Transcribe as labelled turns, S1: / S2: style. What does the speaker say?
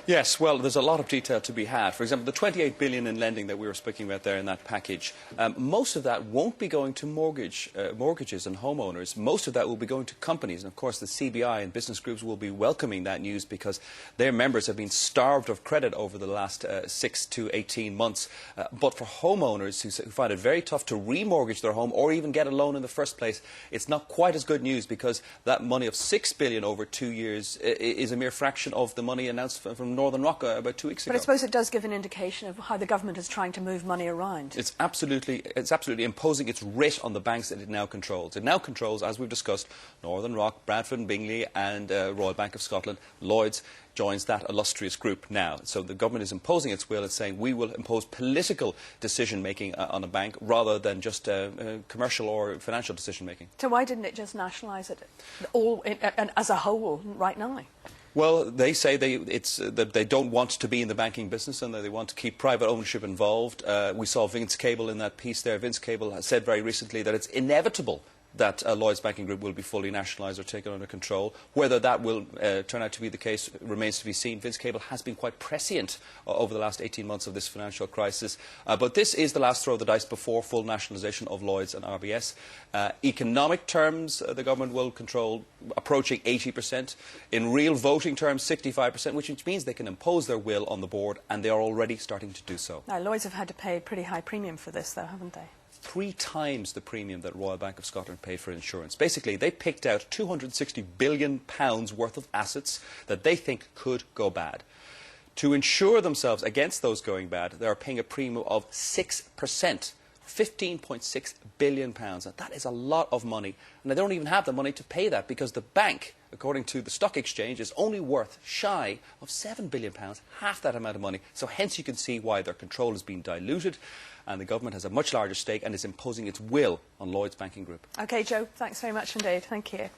S1: Yes, well, there's a lot of detail to be had. For example, the 28 billion in lending that we were speaking about there in that package, most of that won't be going to mortgages and homeowners. Most of that will be going to companies. And of course, the CBI and business groups will be welcoming that news because their members have been starved of credit over the last 6 to 18 months. But for homeowners who find it very tough to remortgage their home or even get a loan in the first place, it's not quite as good news because that money of 6 billion over 2 years is a mere fraction of the money announced from Northern Rock about 2 weeks ago.
S2: But I suppose it does give an indication of how the government is trying to move money around.
S1: It's absolutely imposing its writ on the banks that it now controls. It now controls, as we've discussed, Northern Rock, Bradford and Bingley and Royal Bank of Scotland. Lloyds joins that illustrious group now. So the government is imposing its will. It's saying we will impose political decision-making on a bank rather than just commercial or financial decision-making.
S2: So why didn't it just nationalise it all as a whole right now?
S1: Well, they say that they don't want to be in the banking business and that they want to keep private ownership involved. We saw Vince Cable in that piece there. Vince Cable has said very recently that it's inevitable that Lloyds Banking Group will be fully nationalised or taken under control. Whether that will turn out to be the case remains to be seen. Vince Cable has been quite prescient over the last 18 months of this financial crisis. But this is the last throw of the dice before full nationalisation of Lloyds and RBS. Economic terms, the government will control approaching 80%. In real voting terms, 65%, which means they can impose their will on the board, and they are already starting to do so.
S2: Now, Lloyds have had to pay a pretty high premium for this, though, haven't they?
S1: 3 times the premium that Royal Bank of Scotland paid for insurance. Basically, they picked out £260 billion worth of assets that they think could go bad. To insure themselves against those going bad, they are paying a premium of 6%. £15.6 billion. Now, that is a lot of money. And they don't even have the money to pay that because the bank, according to the stock exchange, is only worth shy of £7 billion, half that amount of money. So hence you can see why their control has been diluted and the government has a much larger stake and is imposing its will on Lloyds Banking Group.
S2: OK, Joe, thanks very much indeed. Thank you.